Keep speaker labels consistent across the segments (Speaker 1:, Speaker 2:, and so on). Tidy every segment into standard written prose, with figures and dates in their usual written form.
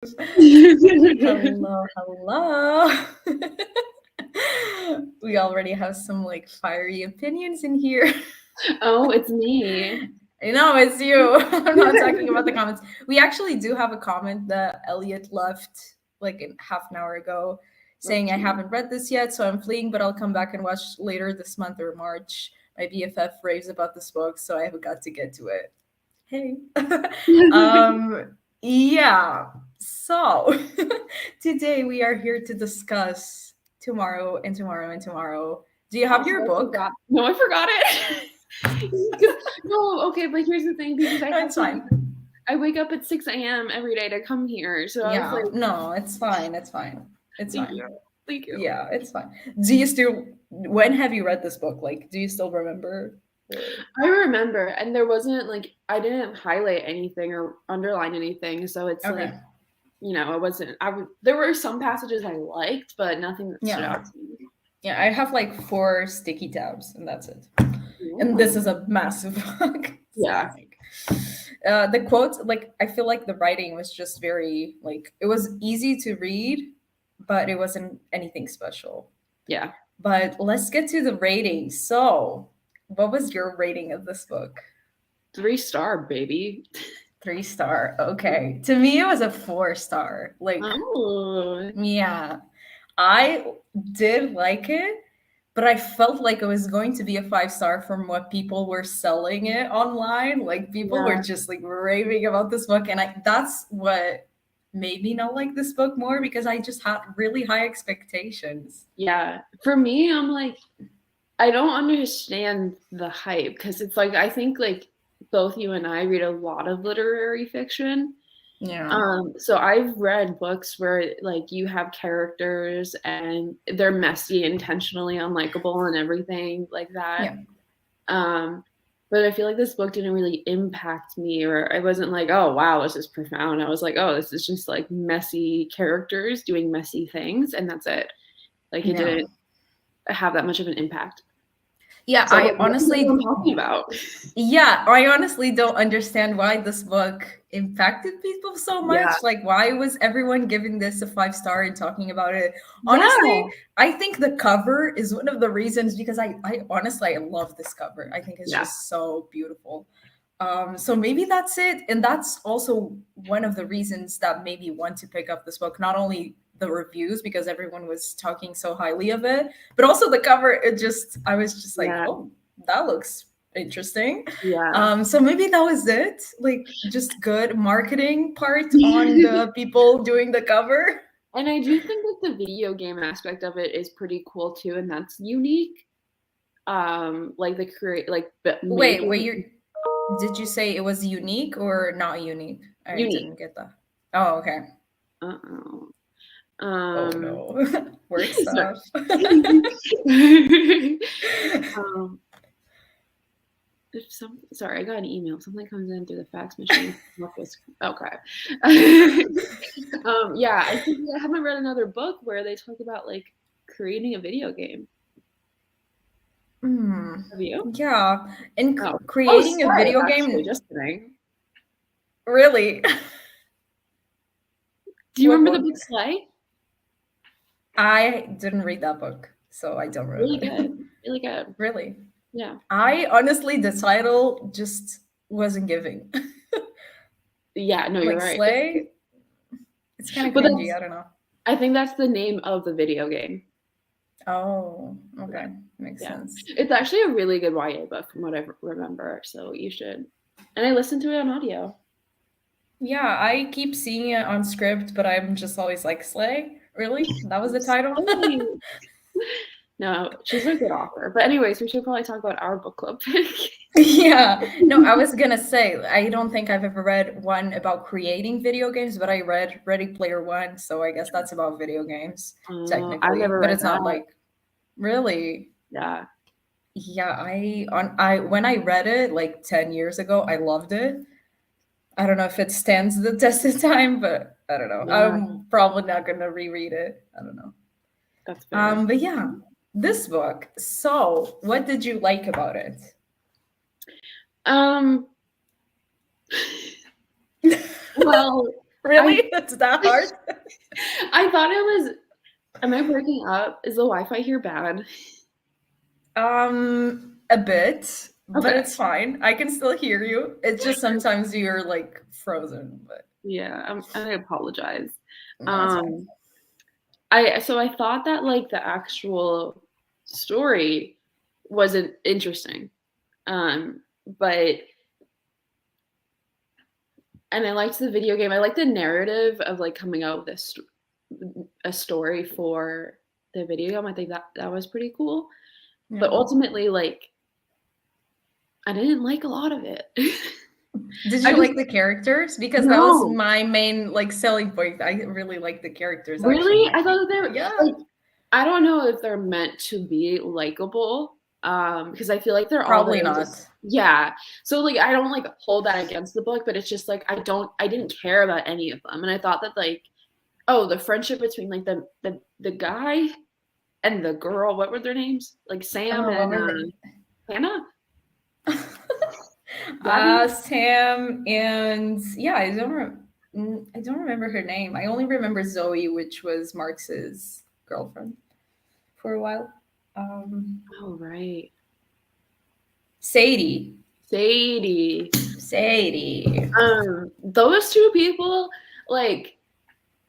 Speaker 1: Hello, hello. We already have some like fiery opinions in here.
Speaker 2: Oh, it's me.
Speaker 1: I know it's you. I'm not talking about the comments. We actually do have a comment that Elliot left like half an hour ago saying, I
Speaker 2: Okay.
Speaker 1: haven't read this yet, so I'm fleeing, but I'll come back and watch later this month or March. My BFF raves about this book, so I have got to get to it. Hey. um, yeah. So today we are here to discuss tomorrow and tomorrow and tomorrow. Do you have
Speaker 2: Also,
Speaker 1: your
Speaker 2: I
Speaker 1: book?
Speaker 2: forgot. No, I forgot it. 'Cause- no, okay, but here's the thing, because I
Speaker 1: No,
Speaker 2: have
Speaker 1: it's
Speaker 2: to.
Speaker 1: fine.
Speaker 2: I wake up at 6 a.m. every day to come here, so I was
Speaker 1: Yeah.
Speaker 2: like,
Speaker 1: No, it's fine. It's fine. It's
Speaker 2: thank
Speaker 1: fine.
Speaker 2: you, thank you.
Speaker 1: Yeah, it's fine. Do you still when have you read this book? Like, do you still remember? Or
Speaker 2: I remember, and there wasn't like I didn't highlight anything or underline anything, so it's
Speaker 1: okay.
Speaker 2: like it wasn't. There were some passages I liked, but nothing that stood
Speaker 1: Yeah.
Speaker 2: out to me.
Speaker 1: Yeah, I have like 4 sticky tabs and that's it. And this
Speaker 2: Ooh.
Speaker 1: is a massive book. So
Speaker 2: Yeah,
Speaker 1: like the quotes, like I feel like the writing was just very like it was easy to read, but it wasn't anything special.
Speaker 2: yeah.
Speaker 1: But let's get to the rating. So what was your rating of this book?
Speaker 2: 3-star, baby.
Speaker 1: 3 star. Okay. To me, it was a 4 star. Like,
Speaker 2: Oh,
Speaker 1: yeah, I did like it, but I felt like it was going to be a 5 star from what people were selling it online. Like, people were
Speaker 2: yeah.
Speaker 1: just like raving about this book. And that's what made me not like this book more because I just had really high expectations.
Speaker 2: Yeah. For me, I'm like, I don't understand the hype because it's like, I think like both you and I read a lot of literary fiction.
Speaker 1: Yeah.
Speaker 2: So I've read books where like you have characters and they're messy, intentionally unlikable and everything like that.
Speaker 1: Yeah.
Speaker 2: Um, but I feel like this book didn't really impact me, or I wasn't like, oh wow, this is profound. I was like, oh, this is just like messy characters doing messy things, and that's it. Like it
Speaker 1: Yeah.
Speaker 2: didn't have that much of an impact.
Speaker 1: Yeah.
Speaker 2: So I'm like, what is everyone talking about?
Speaker 1: Yeah, I honestly don't understand why this book impacted people so
Speaker 2: Yeah.
Speaker 1: much. Like, why was everyone giving this a 5 star and talking about it? Honestly,
Speaker 2: Yeah.
Speaker 1: I think the cover is one of the reasons because I honestly I love this cover. I think it's
Speaker 2: Yeah.
Speaker 1: just so beautiful. So maybe that's it, and that's also one of the reasons that made me want to pick up this book. Not only the reviews because everyone was talking so highly of it, but also the cover. It just I was just like,
Speaker 2: Yeah.
Speaker 1: oh, that looks interesting.
Speaker 2: Yeah.
Speaker 1: So maybe that was it. Like just good marketing part on the people doing the cover.
Speaker 2: And I do think that the video game aspect of it is pretty cool too, and that's unique. Like the create, like
Speaker 1: Wait,
Speaker 2: making
Speaker 1: did you say it was unique or not unique? I
Speaker 2: unique.
Speaker 1: didn't get that. Oh, okay.
Speaker 2: Uh-oh.
Speaker 1: Oh
Speaker 2: Um,
Speaker 1: no. Work
Speaker 2: sorry.
Speaker 1: stuff.
Speaker 2: um, if sorry, I got an email. Something comes in through the fax machine. Okay. Yeah, I think I haven't read another book where they talk about like creating a video game.
Speaker 1: Hmm.
Speaker 2: Have you?
Speaker 1: Yeah. And
Speaker 2: Oh,
Speaker 1: creating a
Speaker 2: Slay,
Speaker 1: video
Speaker 2: actually,
Speaker 1: game,
Speaker 2: just kidding.
Speaker 1: really?
Speaker 2: Do you
Speaker 1: What
Speaker 2: remember the
Speaker 1: book?
Speaker 2: book Slay?
Speaker 1: I didn't read that book, so I don't
Speaker 2: Really
Speaker 1: remember.
Speaker 2: good. Really good.
Speaker 1: Really?
Speaker 2: Yeah.
Speaker 1: I honestly, the title just wasn't giving.
Speaker 2: Yeah, no, you're
Speaker 1: Like
Speaker 2: right.
Speaker 1: Slay, it's kind of
Speaker 2: But
Speaker 1: cringy.
Speaker 2: that's
Speaker 1: I don't know.
Speaker 2: I think that's the name of the video game.
Speaker 1: Oh,
Speaker 2: Yeah.
Speaker 1: okay. Makes
Speaker 2: Yeah.
Speaker 1: sense.
Speaker 2: It's actually a really good YA book from what I remember, so you should. And I listened to it on audio.
Speaker 1: Yeah, I keep seeing it on script, but I'm just always like, Slay? Really? That was the title?
Speaker 2: Slay. No, she's a good author. But anyways, we should probably talk about our book club pick.
Speaker 1: Yeah. No, I was gonna say, I don't think I've ever read one about creating video games, but I read Ready Player One, so I guess that's about video games,
Speaker 2: I've
Speaker 1: technically.
Speaker 2: never
Speaker 1: But
Speaker 2: read
Speaker 1: it's not
Speaker 2: that.
Speaker 1: like really.
Speaker 2: Yeah.
Speaker 1: Yeah, I when I read it like 10 years ago, I loved it. I don't know if it stands the test of time, but I don't know.
Speaker 2: Yeah,
Speaker 1: I'm probably not gonna reread it. I don't know.
Speaker 2: that's fair.
Speaker 1: But yeah, this book. So, what did you like about it?
Speaker 2: Um well, I
Speaker 1: Really? It's that hard?
Speaker 2: I thought it was. Am I breaking up? Is the Wi-Fi here bad?
Speaker 1: A bit, but
Speaker 2: Okay.
Speaker 1: it's fine. I can still hear you. It's just sometimes you're like frozen, but
Speaker 2: Yeah, I apologize.
Speaker 1: no, it's fine.
Speaker 2: Um, I thought that like the actual story wasn't interesting. Um, but and I liked the video game. I liked the narrative of like coming out with a story for the video game. I think that was pretty cool. But
Speaker 1: Yeah.
Speaker 2: ultimately, like I didn't like a lot of it.
Speaker 1: Did
Speaker 2: I
Speaker 1: you
Speaker 2: just
Speaker 1: like the characters? Because that was
Speaker 2: no.
Speaker 1: my main like selling point. I really like the characters
Speaker 2: Really?
Speaker 1: actually.
Speaker 2: I thought that they were
Speaker 1: Yeah,
Speaker 2: like I don't know if they're meant to be likable, because I feel like they're all
Speaker 1: probably
Speaker 2: very
Speaker 1: not.
Speaker 2: just yeah. So like I don't like hold that against the book, but it's just like I didn't care about any of them, and I thought that like oh the friendship between like the guy and the girl, what were their names? Like Sam
Speaker 1: What
Speaker 2: and
Speaker 1: were they?
Speaker 2: Hannah, Gabby.
Speaker 1: Sam and yeah, I don't remember her name. I only remember Zoe, which was Marx's girlfriend for a while. Um,
Speaker 2: Oh right,
Speaker 1: Sadie.
Speaker 2: Sadie.
Speaker 1: Sadie.
Speaker 2: Those two people like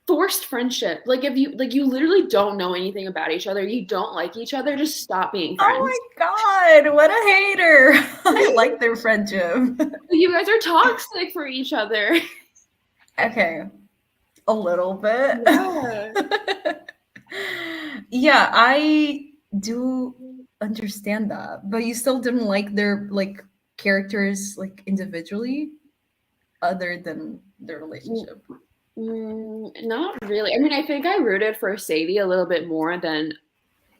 Speaker 2: forced friendship. Like if you like you literally don't know anything about each other, you don't like each other, just stop being friends.
Speaker 1: Oh my god, what a hater. I like their friendship.
Speaker 2: You guys are toxic for each other.
Speaker 1: Okay, a little bit.
Speaker 2: Yeah.
Speaker 1: Yeah, I do understand that, but you still didn't like their like characters like individually other than their relationship.
Speaker 2: Not really. I mean, I think I rooted for Sadie a little bit more than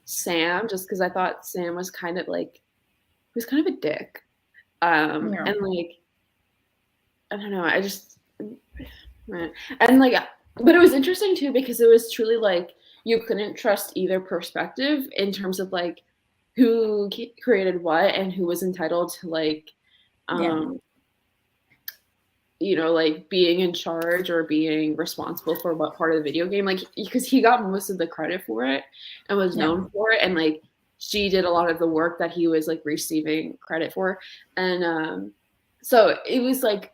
Speaker 2: Sam, just because I thought Sam was kind of like he was kind of a dick.
Speaker 1: Yeah.
Speaker 2: And like I don't know, I just and like but it was interesting too because it was truly like you couldn't trust either perspective in terms of like who created what and who was entitled to like
Speaker 1: Yeah.
Speaker 2: um you know like being in charge or being responsible for what part of the video game like because he got most of the credit for it and was
Speaker 1: Yeah.
Speaker 2: known for it and like she did a lot of the work that he was like receiving credit for and so it was like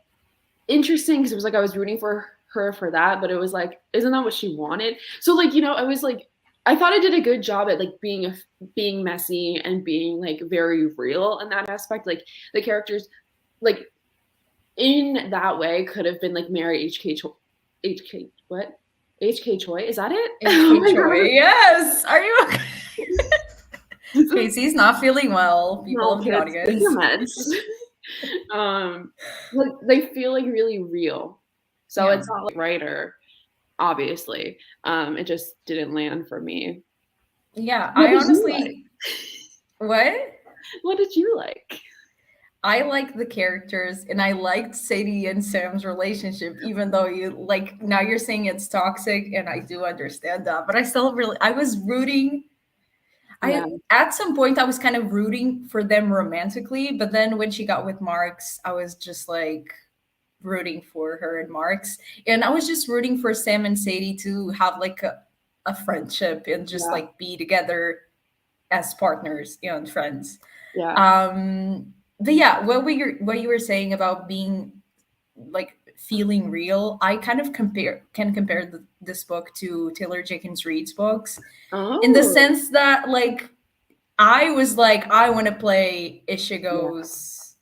Speaker 2: interesting because it was like I was rooting for her for that, but it was like, isn't that what she wanted? So like, you know, I was like, I thought I did a good job at like being messy and being like very real in that aspect. Like the characters, like in that way, could have been like Mary HK Choi, HK what? HK Choi, is that it? Oh
Speaker 1: HK
Speaker 2: my
Speaker 1: Choi.
Speaker 2: god.
Speaker 1: Yes. Are you okay? Casey's not feeling well, people
Speaker 2: No
Speaker 1: of the
Speaker 2: kids, take your
Speaker 1: audience.
Speaker 2: meds. Like they feel like really real. So
Speaker 1: Yeah.
Speaker 2: it's not like writer obviously. It just didn't land for me.
Speaker 1: Yeah.
Speaker 2: What
Speaker 1: I
Speaker 2: did you like?
Speaker 1: honestly, what?
Speaker 2: What did you like?
Speaker 1: I like the characters and I liked Sadie and Sam's relationship, even though you like now you're saying it's toxic, and I do understand that. But I still really I was rooting.
Speaker 2: Yeah.
Speaker 1: I at some point I was kind of rooting for them romantically, but then when she got with Marks, I was just like rooting for her and Marks. And I was just rooting for Sam and Sadie to have like a friendship and just
Speaker 2: Yeah.
Speaker 1: like be together as partners, you know, and friends.
Speaker 2: Yeah.
Speaker 1: But yeah, what you were saying about being like feeling real, I kind of compare this book to Taylor Jenkins Reid's books in the
Speaker 2: Oh.
Speaker 1: sense that like I was like I want to play
Speaker 2: Yeah.
Speaker 1: Ishigo's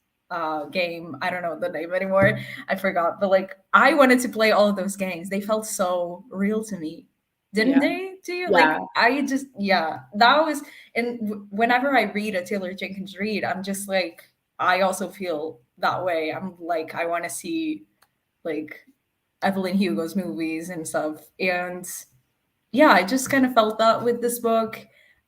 Speaker 1: game. I don't know the name anymore. I forgot, but like I wanted to play all of those games. They felt so real to me, didn't
Speaker 2: Yeah.
Speaker 1: they? To you?
Speaker 2: Yeah.
Speaker 1: Like I just yeah, that was. And whenever I read a Taylor Jenkins Reid, I'm just like I also feel that way. I'm like I want to see like Evelyn Hugo's movies and stuff, and yeah, I just kind of felt that with this book.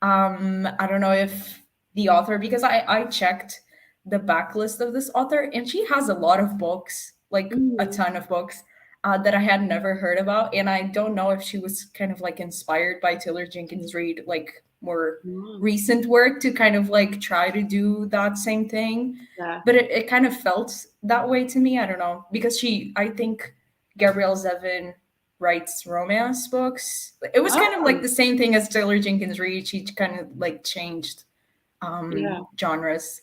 Speaker 1: I don't know if the author, because I checked the backlist of this author, and she has a lot of books, like a
Speaker 2: Mm.
Speaker 1: ton of books that I had never heard about, and I don't know if she was kind of like inspired by Taylor Jenkins Reid, like more
Speaker 2: Mm.
Speaker 1: recent work to kind of like try to do that same thing.
Speaker 2: Yeah.
Speaker 1: But it kind of felt that way to me. I don't know because she, I think Gabrielle Zevin writes romance books. It was kind of like
Speaker 2: Oh,
Speaker 1: the same thing as Taylor Jenkins Reid. She kind of like changed
Speaker 2: yeah,
Speaker 1: genres.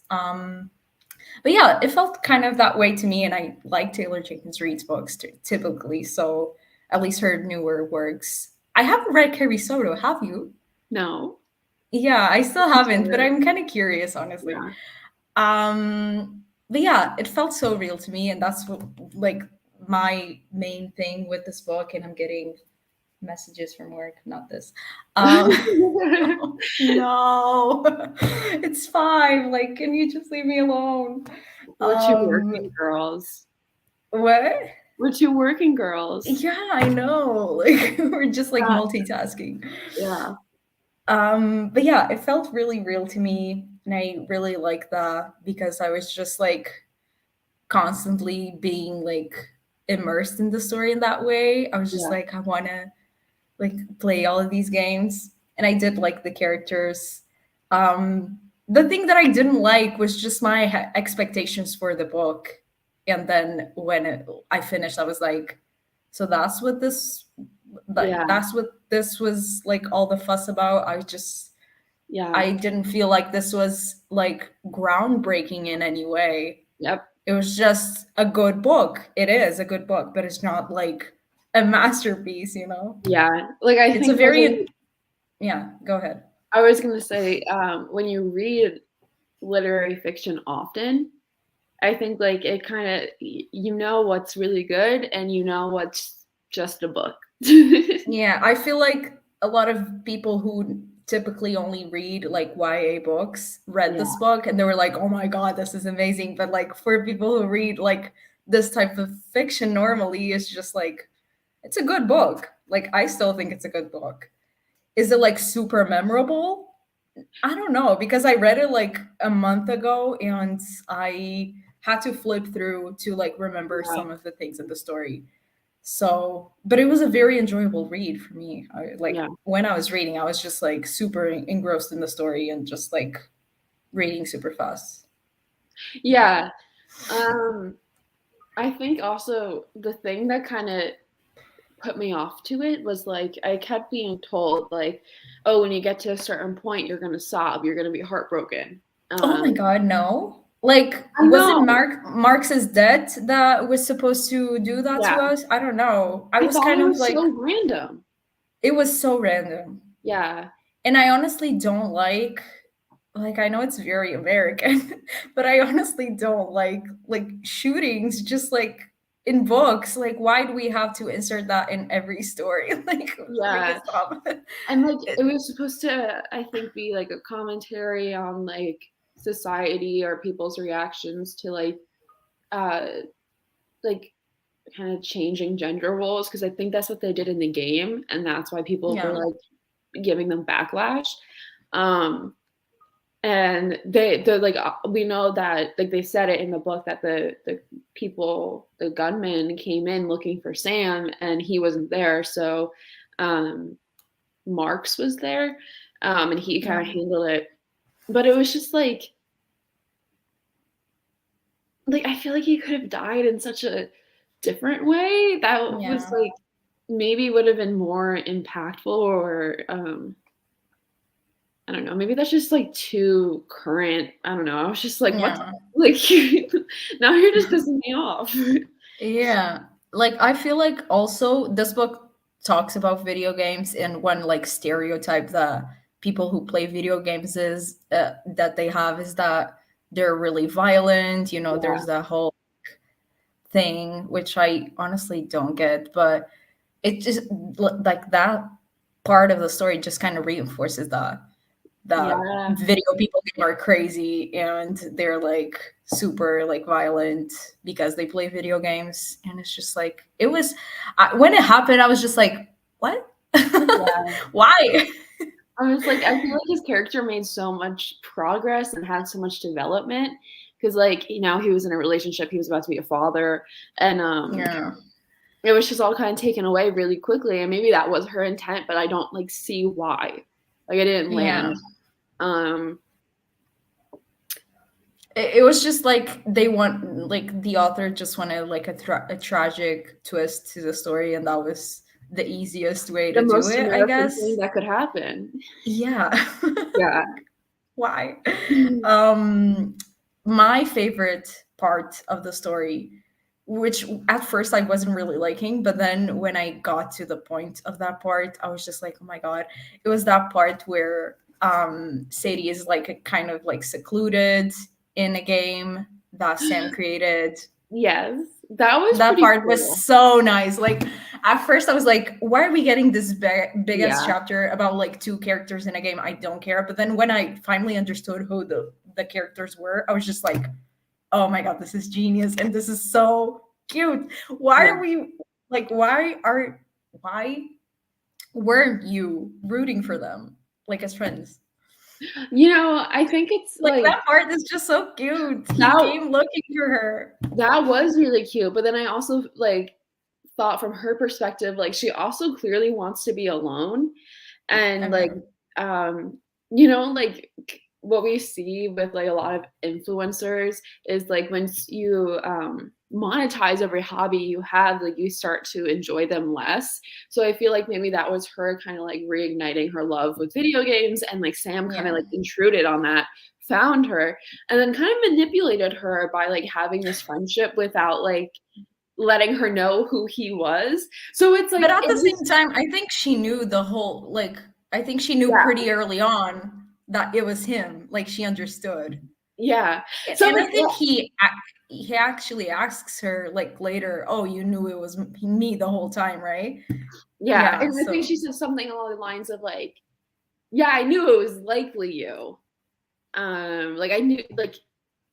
Speaker 1: But yeah, it felt kind of that way to me, and I like Taylor Jenkins Reid's books typically. So at least her newer works. I haven't read Carrie Soto. Have you?
Speaker 2: no.
Speaker 1: Yeah, I still haven't, but I'm kind of curious, honestly.
Speaker 2: Yeah,
Speaker 1: But yeah, it felt so real to me, and that's what, like, my main thing with this book. And I'm getting messages from work, not this. Um, no, it's fine. Like, can you just leave me alone?
Speaker 2: we're two
Speaker 1: Um,
Speaker 2: working girls.
Speaker 1: what?
Speaker 2: We're two working girls.
Speaker 1: Yeah, I know. Like, we're just like
Speaker 2: Yeah,
Speaker 1: multitasking.
Speaker 2: yeah,
Speaker 1: But yeah, it felt really real to me, and I really like that because I was just like constantly being like immersed in the story in that way. I was just
Speaker 2: yeah,
Speaker 1: like, I want to like play all of these games, and I did like the characters. The thing that I didn't like was just my expectations for the book, and then when I finished, I was like, so that's what this like
Speaker 2: yeah,
Speaker 1: that's what this was like all the fuss about.
Speaker 2: yeah.
Speaker 1: I didn't feel like this was like groundbreaking in any way.
Speaker 2: Yep.
Speaker 1: It was just a good book. It is a good book, but it's not like a masterpiece, you know?
Speaker 2: Yeah. Like I
Speaker 1: It's a
Speaker 2: think like
Speaker 1: very, yeah, go ahead.
Speaker 2: I was gonna say, when you read literary fiction often, I think like it kind of you know what's really good and you know what's just a book.
Speaker 1: Yeah, I feel like a lot of people who typically only read like YA books read
Speaker 2: Yeah,
Speaker 1: this book and they were like, oh my God, this is amazing. But like for people who read like this type of fiction normally, it's just like, it's a good book. Like, I still think it's a good book. Is it like super memorable? I don't know because I read it like a month ago and I had to flip through to like remember
Speaker 2: yeah,
Speaker 1: some of the things in the story. So, but it was a very enjoyable read for me. Like
Speaker 2: yeah,
Speaker 1: when I was reading, I was just like super engrossed in the story and just like reading super fast.
Speaker 2: yeah. Um, I think also the thing that kind of put me off to it was like I kept being told like, oh, when you get to a certain point, you're gonna sob, you're gonna be heartbroken.
Speaker 1: Oh my God, no. Like,
Speaker 2: I
Speaker 1: was it
Speaker 2: know.
Speaker 1: Marx's debt that was supposed to do that
Speaker 2: Yeah,
Speaker 1: to us? I don't know. I
Speaker 2: I
Speaker 1: was
Speaker 2: thought
Speaker 1: kind
Speaker 2: it
Speaker 1: of
Speaker 2: was
Speaker 1: like,
Speaker 2: so random.
Speaker 1: it was so random.
Speaker 2: Yeah,
Speaker 1: And I honestly don't like I know it's very American, but I honestly don't like shootings just like in books. Like, why do we have to insert that in every story? Like, make
Speaker 2: yeah.
Speaker 1: it stop.
Speaker 2: And like
Speaker 1: It,
Speaker 2: it was supposed to, I think, be like a commentary on like society or people's reactions to uh like kind of changing gender roles because I think that's what they did in the game and that's why people were
Speaker 1: yeah,
Speaker 2: like giving them backlash. Um and they're like we know that like they said it in the book that the people the gunman came in looking for Sam and he wasn't there so um Marks was there, and he kind
Speaker 1: yeah,
Speaker 2: of handled it. But it was just like I feel like he could have died in such a different way that was
Speaker 1: yeah,
Speaker 2: like maybe would have been more impactful or I don't know, maybe that's just like too current. I don't know. I was just like, what
Speaker 1: yeah.
Speaker 2: like now you're just pissing me off.
Speaker 1: Yeah. Like, I feel like also this book talks about video games, and one like stereotype that people who play video games is that they have is that they're really violent. You know,
Speaker 2: Yeah,
Speaker 1: there's that whole thing which I honestly don't get, but it just like that part of the story just kind of reinforces that
Speaker 2: yeah,
Speaker 1: video people are crazy and they're like super like violent because they play video games, and it's just like when it happened I was just like, what?
Speaker 2: yeah.
Speaker 1: Why?
Speaker 2: I was like, I feel like his character made so much progress and had so much development because, like, you know, he was in a relationship, he was about to be a father, and
Speaker 1: Yeah,
Speaker 2: it was just all kind of taken away really quickly. And maybe that was her intent, but I don't like see why. Like, it didn't
Speaker 1: yeah,
Speaker 2: land. Um,
Speaker 1: it was just like they want, like the author just wanted like a tragic twist to the story, and that was the easiest way
Speaker 2: The
Speaker 1: to do
Speaker 2: most
Speaker 1: it, I
Speaker 2: American thing
Speaker 1: guess.
Speaker 2: that could happen.
Speaker 1: Yeah.
Speaker 2: Yeah.
Speaker 1: Why? Um, my favorite part of the story, which at first I wasn't really liking, but then when I got to the point of that part, I was just like, oh my god. It was that part where Sadie is like a kind of like secluded in a game that Sam created.
Speaker 2: Yes, that was
Speaker 1: That
Speaker 2: pretty
Speaker 1: part was
Speaker 2: cool.
Speaker 1: so nice. Like at first I was like, why are we getting this big ass
Speaker 2: Yeah,
Speaker 1: chapter about like two characters in a game? I don't care. But then when I finally understood who the characters were, I was just like, oh my god, this is genius and this is so cute. Why
Speaker 2: yeah.
Speaker 1: are we like why weren't you rooting for them like as friends?
Speaker 2: I think it's
Speaker 1: Like
Speaker 2: like
Speaker 1: that part is just so cute. He
Speaker 2: that
Speaker 1: came looking for her.
Speaker 2: that was really cute, but then I also like thought from her perspective, like she also clearly wants to be alone. And like,
Speaker 1: Okay.
Speaker 2: um, like what we see with like a lot of influencers is like once you monetize every hobby you have, like you start to enjoy them less. So I feel like maybe that was her kind of like reigniting her love with video games, and like Sam kind of
Speaker 1: Yeah.
Speaker 2: like intruded on that, found her, and then kind of manipulated her by like having this friendship without like letting her know who he was. So it's like
Speaker 1: But at
Speaker 2: it
Speaker 1: the same
Speaker 2: was
Speaker 1: time, I think she knew the whole like I think she knew
Speaker 2: yeah,
Speaker 1: pretty early on that it was him. Like she understood.
Speaker 2: yeah. So
Speaker 1: And I
Speaker 2: it's
Speaker 1: think he actually asks her like later, "Oh, you knew it was me the whole time, right?"
Speaker 2: yeah,
Speaker 1: Yeah,
Speaker 2: and I think
Speaker 1: so
Speaker 2: she said something along the lines of like, "Yeah, I knew it was likely you." Like I knew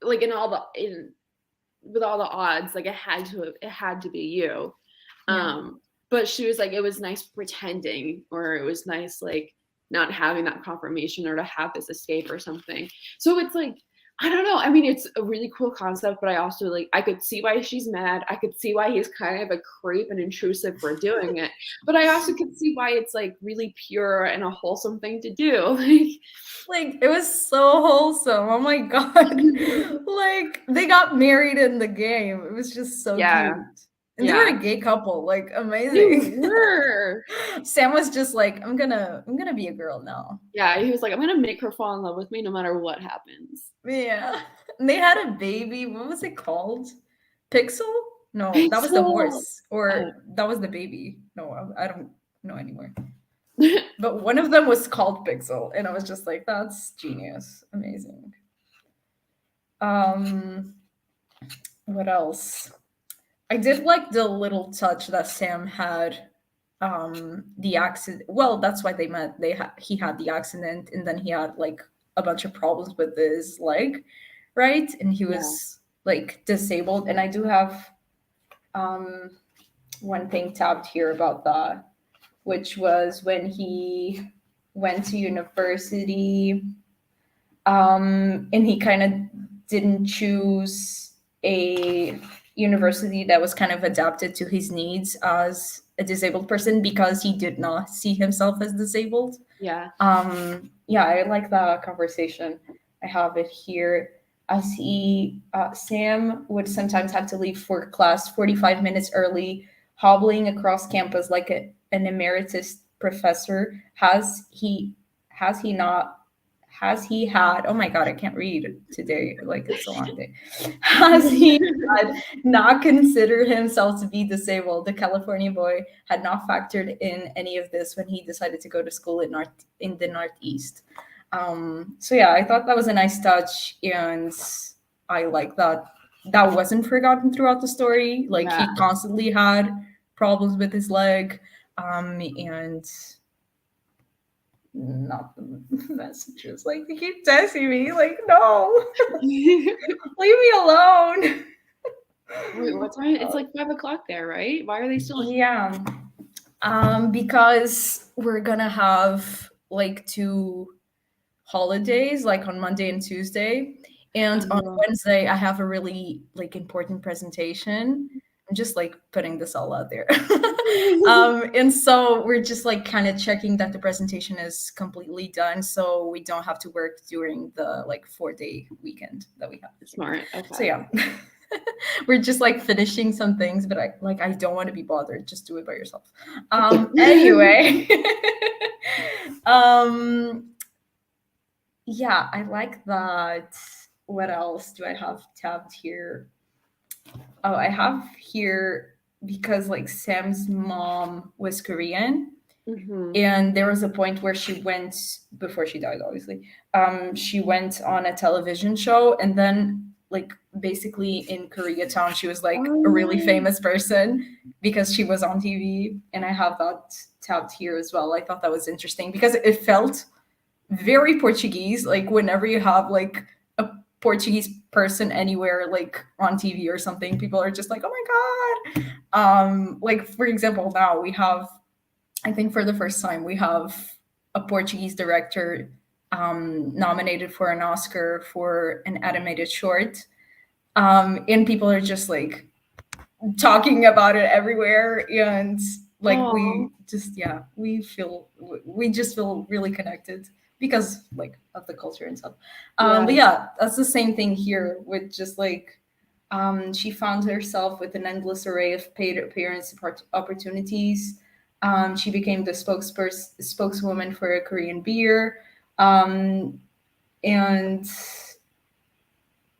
Speaker 2: like in all the in with all the odds, like it had to be you.
Speaker 1: yeah.
Speaker 2: But she was like, it was nice pretending, or it was nice like not having that confirmation or to have this escape or something. So it's like, I don't know. I mean, it's a really cool concept, but I also like I could see why she's mad. I could see why he's kind of a creep and intrusive for doing it. But I also could see why it's like really pure and a wholesome thing to do.
Speaker 1: Like it was so wholesome. Oh my god.
Speaker 2: Like
Speaker 1: Like they got married in the game. It was just so
Speaker 2: yeah,
Speaker 1: cute. And they were
Speaker 2: yeah.
Speaker 1: a gay couple, like
Speaker 2: They
Speaker 1: amazing.
Speaker 2: were.
Speaker 1: Sam was just like, I'm gonna be a girl now.
Speaker 2: Yeah, he was like, I'm gonna make her fall in love with me no matter what happens.
Speaker 1: Yeah. And they had a baby. What was it called? Pixel? No, that was the
Speaker 2: Pixel.
Speaker 1: horse. Or that was the baby. No, I don't know anymore. But one of them was called Pixel. And I was just like, that's genius. Amazing. Um, what else? I did like the little touch that Sam had the accident. Well, that's why they met. He had the accident and then he had like a bunch of problems with his leg, right? And he
Speaker 2: Yeah,
Speaker 1: was like disabled. And I do have um one thing tabbed here about that, which was when he went to university, and he kind of didn't choose a university that was kind of adapted to his needs as a disabled person because he did not see himself as disabled.
Speaker 2: yeah,
Speaker 1: Yeah, I like that conversation. I have it here. As Sam would sometimes have to leave for class 45 minutes early, hobbling across campus like an emeritus professor. Has he not has he had, oh my god, I can't read today, like it's a long day. Has he had not considered himself to be disabled? The California boy had not factored in any of this when he decided to go to school in the Northeast. So yeah, I thought that was a nice touch, and I like that that wasn't forgotten throughout the story. Like
Speaker 2: yeah.
Speaker 1: he constantly had problems with his leg, and not the messages. Like they keep texting me, like, no,
Speaker 2: Wait,
Speaker 1: leave me alone.
Speaker 2: what time? It's like 5 o'clock there, right? Why are they still?
Speaker 1: Yeah. Because we're gonna have like two holidays, like on Monday and Tuesday. And on
Speaker 2: Oh,
Speaker 1: Wednesday, I have a really like important presentation. just like putting this all out there. And so we're just like kind of checking that the presentation is completely done, so we don't have to work during the like 4-day weekend that we have.
Speaker 2: Smart. Okay.
Speaker 1: So yeah. We're just like finishing some things, but I don't want to be bothered. Just do it by yourself. Anyway. Yeah, I like that. What else do I have tabbed here? Oh, I have here because like Sam's mom was Korean, and there was a point where she went, before she died, obviously. She went on a television show, and then like basically in Koreatown, she was like a really famous person because she was on TV, and I have that tabbed here as well. I thought that was interesting because it felt very Portuguese. Like whenever you have like a Portuguese person anywhere, like on TV or something, people are just like, oh my god. Like for example, now we have, I think for the first time, we have a Portuguese director nominated for an Oscar for an animated short. And people are just like talking about it everywhere. And like we just, yeah, we just feel really connected because like of the culture and stuff. But yeah, that's the same thing here with just like, she found herself with an endless array of paid appearance opportunities. She became the spokeswoman for a Korean beer. And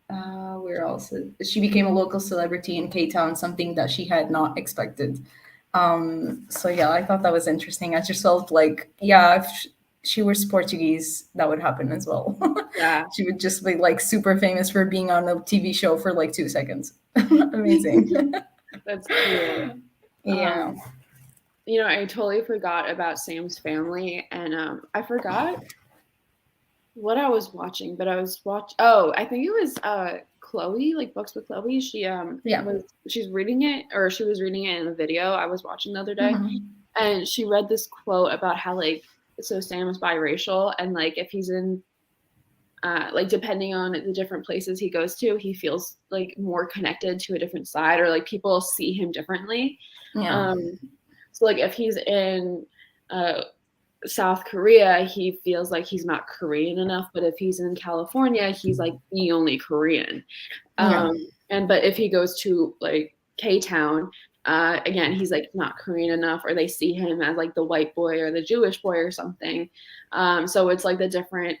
Speaker 1: where else? She became a local celebrity in K-Town, something that she had not expected. So yeah, I thought that was interesting. I just felt like, yeah, if she was Portuguese, that would happen as well.
Speaker 2: Yeah.
Speaker 1: She would just be like super famous for being on a TV show for like 2 seconds. Amazing.
Speaker 2: That's cool.
Speaker 1: Yeah.
Speaker 2: You know, I totally forgot about Sam's family, and I forgot what I was watching, but I think it was Chloe, like Books with Chloe. She she's reading it, or she was reading it in a video I was watching the other day, and she read this quote about how like, so Sam is biracial, and like if he's in like depending on the different places he goes to, he feels like more connected to a different side, or like people see him differently. So like if he's in South Korea, he feels like he's not Korean enough, but if he's in California, he's like the only Korean. And but if he goes to like K-Town, again, he's like not Korean enough, or they see him as like the white boy or the Jewish boy or something. So it's like the different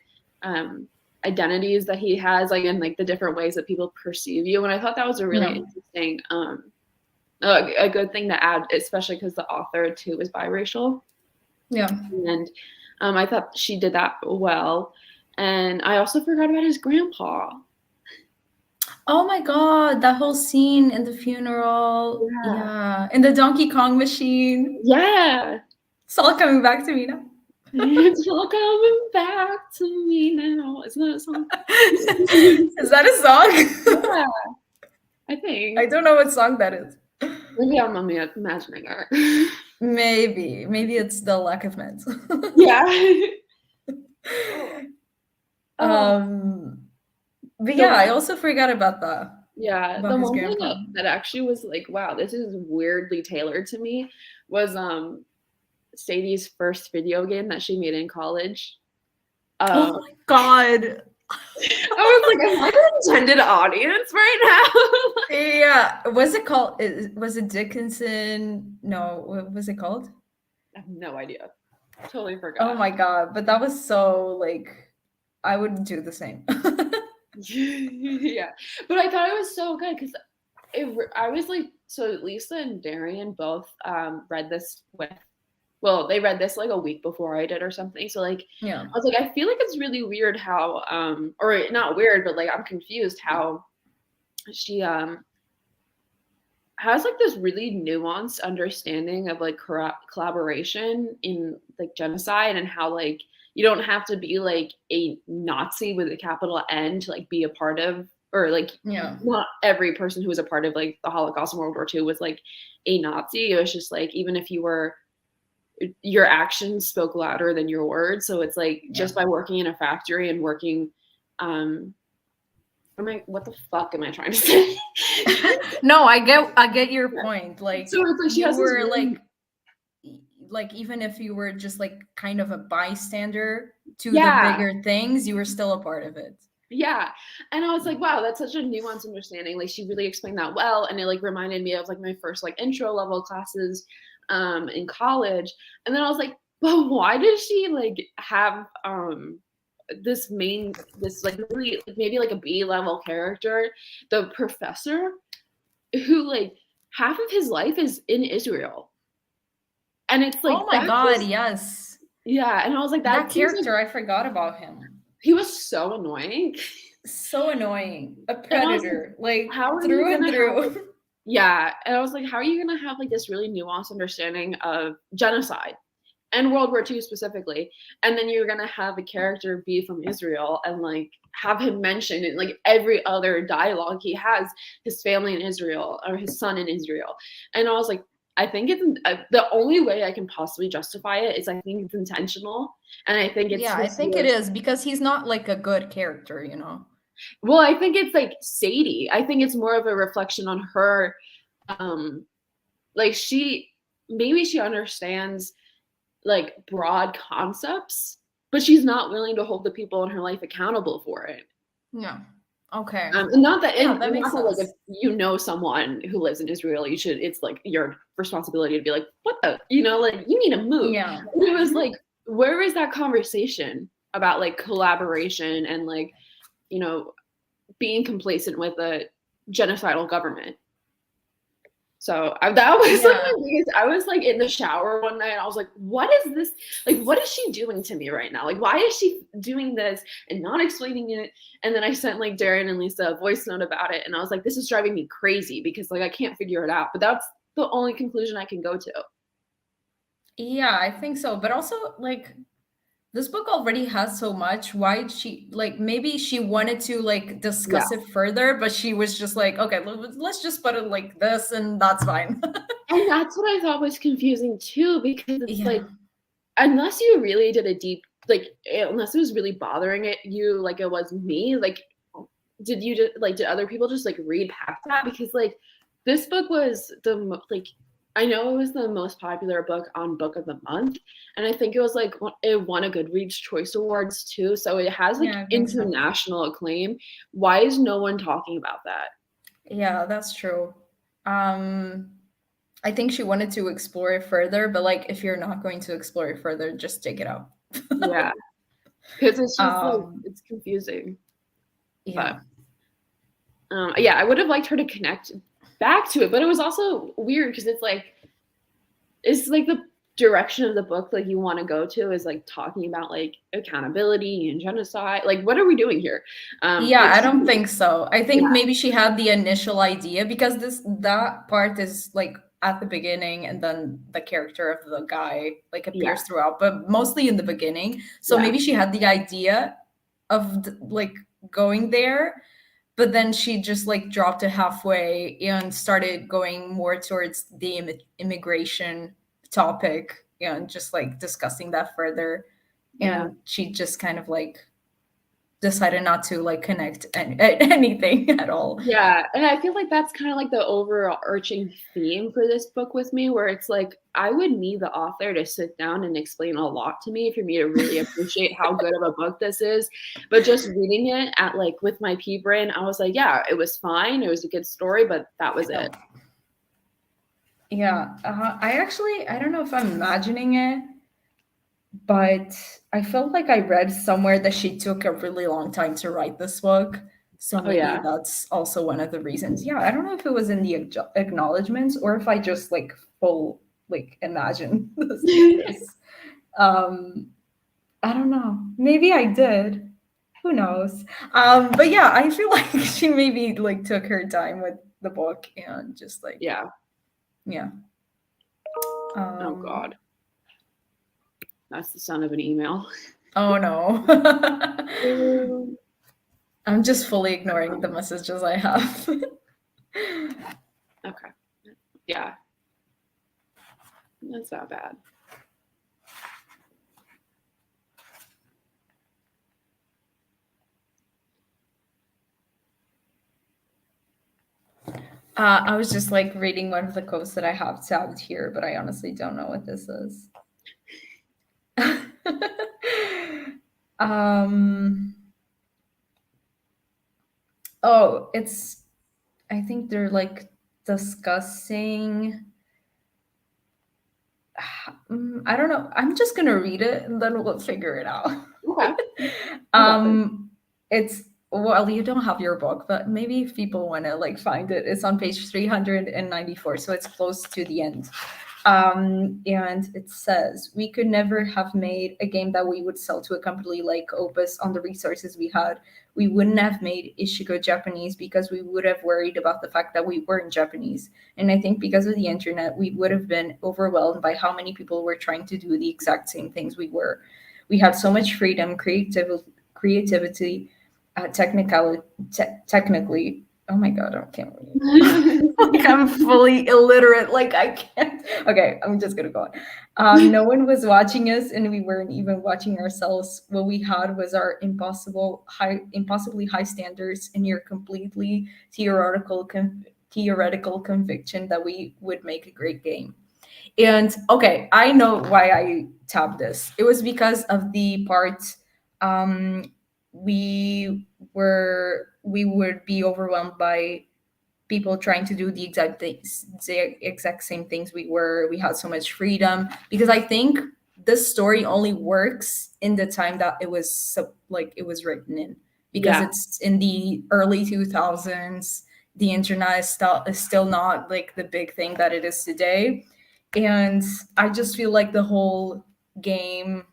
Speaker 2: identities that he has, like, and like the different ways that people perceive you. And I thought that was a really interesting, a good thing to add, especially because the author too is biracial. And I thought she did that well. And I also forgot about his grandpa.
Speaker 1: Oh my god, that whole scene in the funeral. In the Donkey Kong machine. It's all coming back to me now.
Speaker 2: It's all coming back to me now. Isn't that a song?
Speaker 1: Is that a song?
Speaker 2: Yeah, I think.
Speaker 1: I don't know what song that is.
Speaker 2: Maybe I'm imagining it.
Speaker 1: Maybe it's the lack of meds. But yeah, I also forgot about that.
Speaker 2: Yeah, the one thing that actually was like, wow, this is weirdly tailored to me was Sadie's first video game that she made in college.
Speaker 1: Oh my god.
Speaker 2: I was like, am I the intended audience right
Speaker 1: now? Yeah. Was it called? Was it Dickinson? No. What was it called?
Speaker 2: I have no idea. Totally forgot.
Speaker 1: Oh my god. But that was so like, I would do the same.
Speaker 2: Yeah. But I thought it was so good because I was like, so Lisa and Darian both read this they read this like a week before I did or something. So like, I was like, I feel like it's really weird how, or not weird, but like I'm confused how she has like this really nuanced understanding of like collaboration in like genocide, and how like you don't have to be like a Nazi with a capital N to like be a part of, or like not every person who was a part of like the Holocaust and World War II was like a Nazi. It was just like, even if you were, your actions spoke louder than your words. So it's like just by working in a factory and working I'm like, what the fuck am I trying to say?
Speaker 1: No, I get your point. Like
Speaker 2: So it's like she
Speaker 1: you
Speaker 2: has this
Speaker 1: were
Speaker 2: really,
Speaker 1: like even if you were just like kind of a bystander to the
Speaker 2: yeah,
Speaker 1: bigger things, you were still a part of it.
Speaker 2: yeah. And I was like, wow, that's such a nuanced understanding. Like she really explained that well. And it like reminded me of like my first like intro level classes in college. And then I was like, but why did she like have this like really like, maybe like a B level character, the professor, who like half of his life is in Israel. And it's like
Speaker 1: Oh my
Speaker 2: that
Speaker 1: god,
Speaker 2: just
Speaker 1: yes.
Speaker 2: yeah. And I was like,
Speaker 1: That
Speaker 2: that seems like
Speaker 1: character, I forgot about him.
Speaker 2: he was so annoying.
Speaker 1: So annoying. A
Speaker 2: And I was like,
Speaker 1: predator, like
Speaker 2: how are you
Speaker 1: through and
Speaker 2: gonna have like
Speaker 1: through.
Speaker 2: yeah. And I was like, how are you gonna have like this really nuanced understanding of genocide and World War II specifically? And then you're gonna have a character be from Israel and like have him mention in like every other dialogue he has his family in Israel or his son in Israel. And I was like, I think it's the only way I can possibly justify it is I think it's intentional, and I think it's
Speaker 1: Yeah, I
Speaker 2: his
Speaker 1: think it is because he's not like a good character, you know.
Speaker 2: well, I think it's like Sadie. I think it's more of a reflection on her. Um, like she maybe she understands like broad concepts, but she's not willing to hold the people in her life accountable for it.
Speaker 1: Yeah. Okay.
Speaker 2: And not that,
Speaker 1: Yeah,
Speaker 2: and
Speaker 1: that makes
Speaker 2: not that, like, if
Speaker 1: sense.
Speaker 2: you know someone who lives in Israel, you should. It's like your responsibility to be like, what the, you know, like you need to move.
Speaker 1: Yeah.
Speaker 2: And it was
Speaker 1: Mhm.
Speaker 2: like, where is that conversation about like collaboration and like, you know, being complacent with a genocidal government? So that was like
Speaker 1: Yeah.
Speaker 2: my biggest. I was like in the shower one night. And I was like, "What is this? Like, what is she doing to me right now? Like, why is she doing this and not explaining it?" And then I sent like Darren and Lisa a voice note about it, and I was like, "This is driving me crazy because like I can't figure it out." But that's the only conclusion I can go to.
Speaker 1: Yeah, I think so. But also, like, this book already has so much. Why she like maybe she wanted to like
Speaker 2: Yeah,
Speaker 1: discuss it further, but she was just like, okay, let's just put it like this, and that's fine.
Speaker 2: and that's what I thought was confusing too, because it's
Speaker 1: Yeah.
Speaker 2: like unless you really did a deep like unless it was really bothering it you like it was me like did you just like did other people just like read past that because like this book was like I know it was the most popular book on book of the month, and I think it was like it won a Goodreads choice awards too, so it has like
Speaker 1: Yeah, I think so.
Speaker 2: international acclaim. Why is no one talking about that?
Speaker 1: Yeah, that's true. Um, I think she wanted to explore it further, but like if you're not going to explore it further, just take it out.
Speaker 2: Yeah, because it's just like
Speaker 1: um,
Speaker 2: it's confusing.
Speaker 1: yeah.
Speaker 2: But yeah, I would have liked her to connect back to it, but it was also weird because it's like the direction of the book like you want to go to is like talking about like accountability and genocide. Like, what are we doing here?
Speaker 1: Yeah,
Speaker 2: Like,
Speaker 1: I don't think so. I think
Speaker 2: yeah,
Speaker 1: maybe she had the initial idea because that part is like at the beginning and then the character of the guy like
Speaker 2: yeah,
Speaker 1: appears throughout, but mostly in the beginning. So
Speaker 2: yeah,
Speaker 1: maybe she had the idea of like going there, but then she just like dropped it halfway and started going more towards the immigration topic and just like discussing that further.
Speaker 2: yeah.
Speaker 1: And she just kind of like decided not to like connect anything at all.
Speaker 2: Yeah, and I feel like that's kind of like the overarching theme for this book with me, where it's like I would need the author to sit down and explain a lot to me for me to really appreciate how good of a book this is. But just reading it at like with my pea brain, I was like, yeah, it was fine. It was a good story, but that was it.
Speaker 1: No. Yeah, I don't know if I'm imagining it, but I felt like I read somewhere that she took a really long time to write this book. So
Speaker 2: Oh
Speaker 1: maybe
Speaker 2: yeah.
Speaker 1: that's also one of the reasons. Yeah, I don't know if it was in the acknowledgments or if I just like full like imagine this. Um, I don't know. Maybe I did. Who knows? But yeah, I feel like she maybe like took her time with the book and just like
Speaker 2: Yeah.
Speaker 1: yeah.
Speaker 2: Oh
Speaker 1: Um,
Speaker 2: God. That's the sound of an email.
Speaker 1: oh no.
Speaker 2: Um,
Speaker 1: I'm just fully ignoring the messages I have.
Speaker 2: okay. Yeah. That's not bad.
Speaker 1: I was just like reading one of the quotes that I have tabbed here, but I honestly don't know what this is. um. Oh, it's. I think they're like discussing. I don't know. I'm just gonna read it and then we'll figure it out.
Speaker 2: Okay, I got this.
Speaker 1: um, it's well, you don't have your book, but maybe if people want to like find it, it's on page 394, so it's close to the end. And it says, we could never have made a game that we would sell to a company like Opus on the resources we had. We wouldn't have made Ishigo Japanese because we would have worried about the fact that we weren't Japanese. And I think because of the internet, we would have been overwhelmed by how many people were trying to do the exact same things we were. We had so much freedom, creativity, technically. Oh my god, I can't read. Like I'm fully illiterate. Like I can't. Okay, I'm just gonna go on. No one was watching us, and we weren't even watching ourselves. What we had was our impossibly high standards, and your completely theoretical conviction that we would make a great game. And okay, I know why I tabbed this. It was because of the part um, we would be overwhelmed by people trying to do the exact things, the exact same things we were. We had so much freedom because I think this story only works in the time that it was like it was written in, because
Speaker 2: Yeah,
Speaker 1: it's in the early 2000s. The internet is still not like the big thing that it is today, and I just feel like the whole game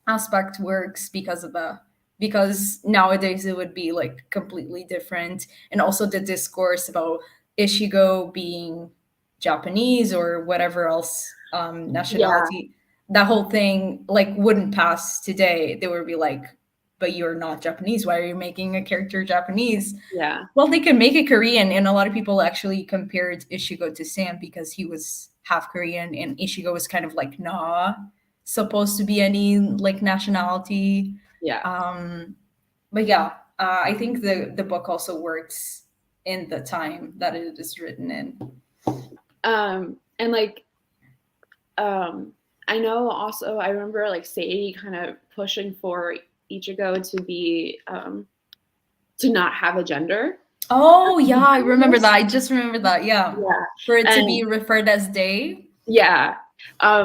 Speaker 1: aspect works because of that, because nowadays it would be like completely different. And also the discourse about Ishigo being Japanese or whatever else
Speaker 2: yeah,
Speaker 1: nationality, that whole thing like wouldn't pass today. They would be like, but you're not Japanese, why are you making a character Japanese?
Speaker 2: yeah,
Speaker 1: Well, they can make it Korean, and a lot of people actually compared Ishigo to Sam because he was half Korean, and Ishigo was kind of like, nah, supposed to be any like nationality.
Speaker 2: yeah.
Speaker 1: Um, but yeah, I think the book also works in the time that it is written in.
Speaker 2: And like, um, I know also I remember like Sadie kind of pushing for Ichigo to be to not have a gender.
Speaker 1: Oh yeah, I remember that. I just remember that. Yeah,
Speaker 2: Yeah,
Speaker 1: for it to be
Speaker 2: and
Speaker 1: referred as they.
Speaker 2: yeah,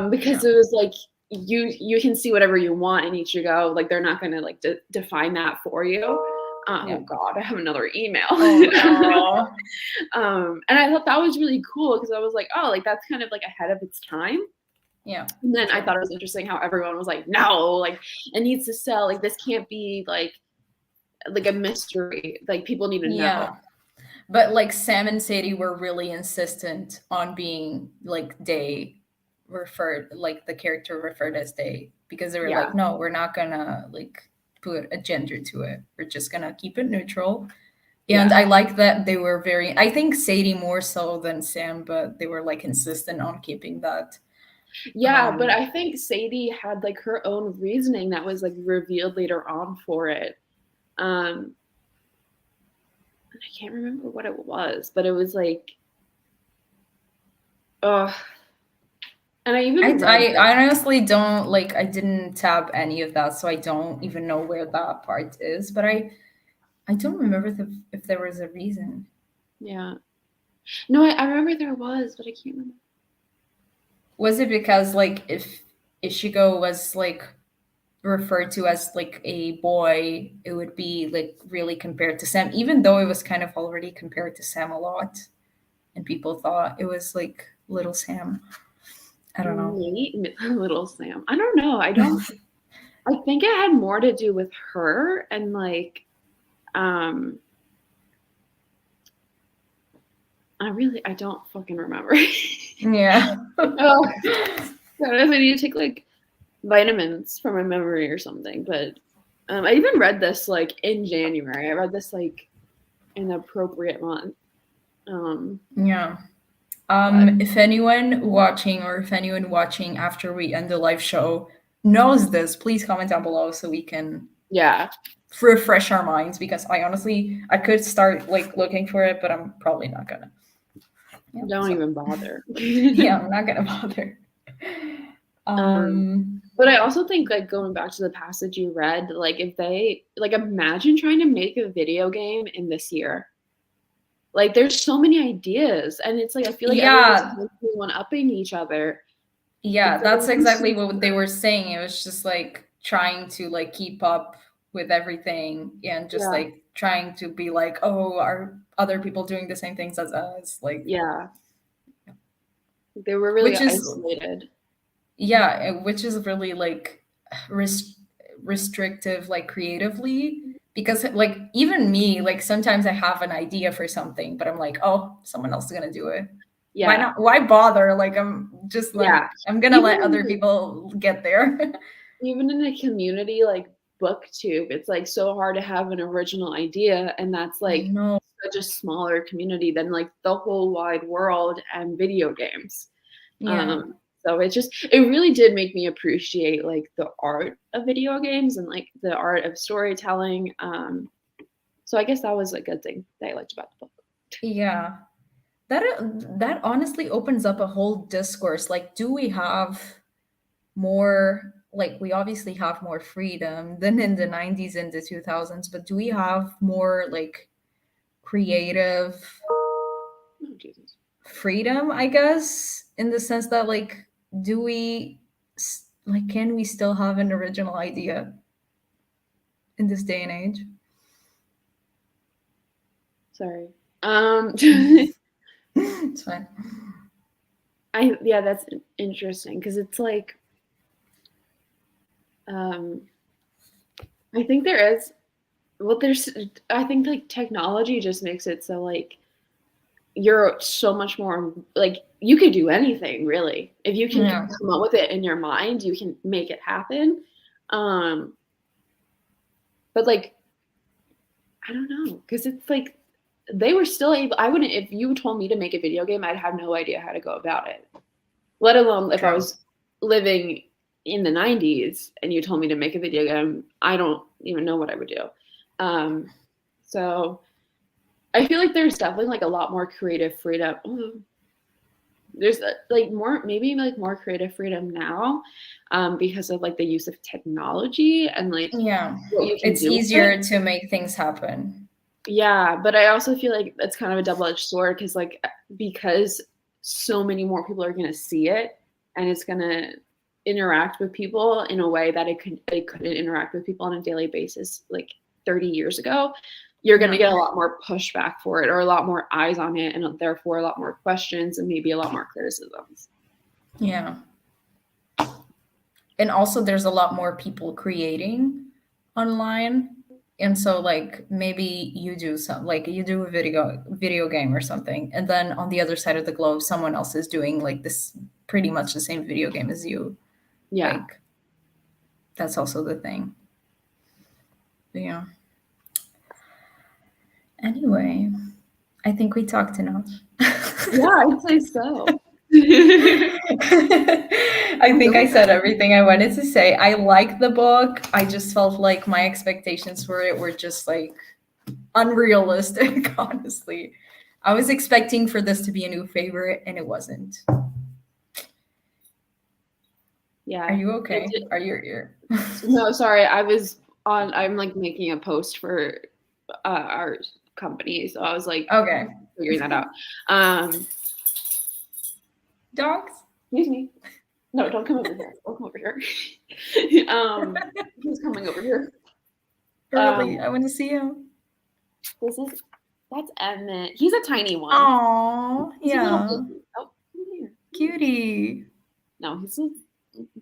Speaker 2: because
Speaker 1: Yeah,
Speaker 2: it was like you can see whatever you want in Ichigo. Like they're not gonna like define that for you.
Speaker 1: yeah.
Speaker 2: Oh God, I have another email.
Speaker 1: Oh no.
Speaker 2: And I thought that was really cool because I was like, oh, like that's kind of like ahead of its time.
Speaker 1: Yeah,
Speaker 2: And
Speaker 1: for
Speaker 2: then I
Speaker 1: sure.
Speaker 2: thought it was interesting how everyone was like, no, like it needs to sell. Like this can't be like a mystery. Like people need to know.
Speaker 1: Yeah. But like Sam and Sadie were really insistent on being like they referred, like the character referred as they, because they were
Speaker 2: Yeah,
Speaker 1: like, no, we're not gonna like put a gender to it. We're just gonna keep it neutral. And
Speaker 2: yeah,
Speaker 1: I like that they were very, I think Sadie more so than Sam, but they were like insistent on keeping that.
Speaker 2: yeah. But
Speaker 1: Um
Speaker 2: I think Sadie had like her own reasoning that was like revealed later on for it. Um, I can't remember what it was, but it was like, oh, and I
Speaker 1: I,
Speaker 2: even read
Speaker 1: I
Speaker 2: this.
Speaker 1: I honestly don't like, I didn't tab any of that, so I don't even know where that part is. But I don't remember if there was a reason.
Speaker 2: Yeah, no, I remember there was, but I can't remember.
Speaker 1: Was it because like if Ishigo was like referred to as like a boy, it would be like really compared to Sam, even though it was kind of already compared to Sam a lot, and people thought it was like little Sam. I don't know.
Speaker 2: Maybe Little Sam. I don't know. I don't. I think it had more to do with her and like, um, I don't fucking remember.
Speaker 1: Yeah.
Speaker 2: Oh, God, I need to take like vitamins for my memory or something. But I even read this like in January. I read this like in the appropriate month. Um,
Speaker 1: Yeah.
Speaker 2: but
Speaker 1: If anyone watching, or if anyone watching after we end the live show knows this, please comment down below so we can
Speaker 2: yeah,
Speaker 1: refresh our minds, because I honestly I could start like looking for it, but I'm probably not gonna. Yeah,
Speaker 2: Don't
Speaker 1: so
Speaker 2: even bother.
Speaker 1: yeah, I'm not gonna bother. Um,
Speaker 2: But I also think, like, going back to the passage you read, like, if they like, imagine trying to make a video game in this year. Like, there's so many ideas, and it's like, I feel like everyone's
Speaker 1: yeah,
Speaker 2: constantly one-upping each other.
Speaker 1: yeah,
Speaker 2: It's like,
Speaker 1: that's exactly what they were saying. It was just like trying to like keep up with everything and just
Speaker 2: yeah,
Speaker 1: like trying to be like, oh, are other people doing the same things as us? Like,
Speaker 2: yeah. They were really
Speaker 1: which is
Speaker 2: isolated.
Speaker 1: yeah, which is really like res- restrictive, like creatively. Because like even me, like sometimes I have an idea for something, but I'm like, oh, someone else is gonna do it. Why
Speaker 2: Yeah,
Speaker 1: not? Why bother? Like I'm just
Speaker 2: yeah.
Speaker 1: like I'm gonna
Speaker 2: Even
Speaker 1: let other
Speaker 2: in
Speaker 1: people get there.
Speaker 2: even in a community like booktube, it's like so hard to have an original idea, and that's
Speaker 1: I
Speaker 2: like
Speaker 1: know.
Speaker 2: such a smaller community than like the whole wide world and video games.
Speaker 1: Yeah.
Speaker 2: So it really did make me appreciate like the art of video games and like the art of storytelling. So I guess that was a good thing that I liked about the book.
Speaker 1: Yeah. That honestly opens up a whole discourse. Like, do we have more, like we obviously have more freedom than in the 90s and the 2000s, but do we have more like creative
Speaker 2: Oh, Jesus.
Speaker 1: freedom, I guess, in the sense that like do we like can we still have an original idea in this day and age?
Speaker 2: Sorry.
Speaker 1: It's fine.
Speaker 2: Yeah, that's interesting because it's like um, I think there is there's I think like technology just makes it so like you're so much more like you could do anything really. If you can
Speaker 1: Yeah.
Speaker 2: come up with it in your mind, you can make it happen. Um, but like I don't know because it's like they were still able. I wouldn't if you told me to make a video game, I'd have no idea how to go about it. Let alone if I
Speaker 1: True.
Speaker 2: was living in the 90s and you told me to make a video game, I don't even know what I would do. So I feel like there's definitely like a lot more creative freedom. There's like more, maybe like more creative freedom now because of like the use of technology and like
Speaker 1: Yeah.
Speaker 2: what you can
Speaker 1: It's
Speaker 2: do with it.
Speaker 1: easier to make things happen.
Speaker 2: Yeah, but I also feel like it's kind of a double-edged sword because so many more people are going to see it and it's going to interact with people in a way that it couldn't interact with people on a daily basis like 30 years ago. You're going to
Speaker 1: Yeah.
Speaker 2: get a lot more pushback for it or a lot more eyes on it and therefore a lot more questions and maybe a lot more criticisms.
Speaker 1: Yeah. And also there's a lot more people creating online, and so like maybe you do some like you do a video game or something, and then on the other side of the globe someone else is doing like this pretty much the same video game as you.
Speaker 2: Yeah.
Speaker 1: Like that's also the thing. But yeah, anyway, I think we talked enough.
Speaker 2: Yeah, I'd say so.
Speaker 1: I think I said everything I wanted to say. I like the book. I just felt like my expectations for it were just like unrealistic, honestly. I was expecting for this to be a new favorite and it wasn't.
Speaker 2: Yeah.
Speaker 1: Are you okay? Are you here?
Speaker 2: No, sorry. I'm like making a post for our company. So I was like
Speaker 1: Okay.
Speaker 2: figuring that out. Um,
Speaker 1: Dogs?
Speaker 2: excuse me. No, don't come over here. Don't come over here. Who's coming over here?
Speaker 1: Really? I want to see him.
Speaker 2: That's Emmett. He's a tiny one.
Speaker 1: Aww.
Speaker 2: He's a little
Speaker 1: Yeah.
Speaker 2: baby. Oh, come here.
Speaker 1: Cutie.
Speaker 2: No, he's a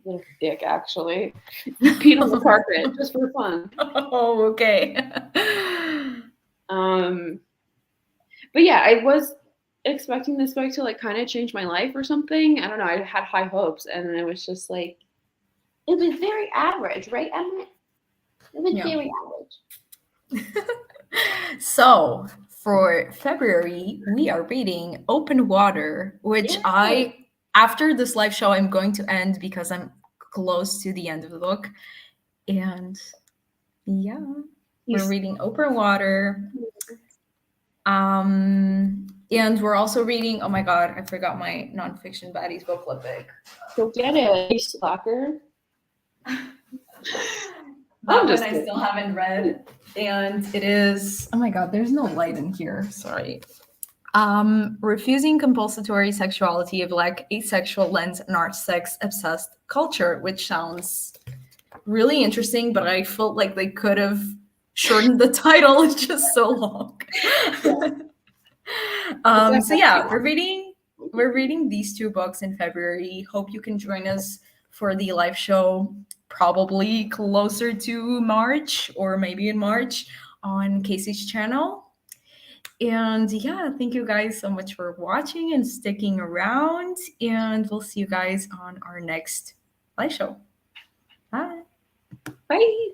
Speaker 2: little dick actually. He peed on the carpet just for fun.
Speaker 1: Oh, okay.
Speaker 2: But yeah, I was expecting this book to like kind of change my life or something. I don't know. I had high hopes, and it was just like it was very average, right, Emmett? It was very average.
Speaker 1: So for February, we are reading Open Water, which
Speaker 2: Yeah.
Speaker 1: after this live show, I'm going to end because I'm close to the end of the book. And yeah, we're reading Open Water. And we're also reading, oh my God, I forgot my nonfiction baddies book club pick.
Speaker 2: Go get it, you stalker.
Speaker 1: That one
Speaker 2: just
Speaker 1: I
Speaker 2: kidding.
Speaker 1: still haven't read. And it is, oh my God, there's no light in here. Sorry. Refusing compulsory sexuality of like asexual lens and art sex obsessed culture, which sounds really interesting, but I felt like they could have shortened the title. It's just so long. So yeah, we're reading these two books in February. Hope you can join us for the live show, probably closer to March or maybe in March on Casey's channel. And yeah, thank you guys so much for watching and sticking around. And we'll see you guys on our next live show. Bye.
Speaker 2: Bye.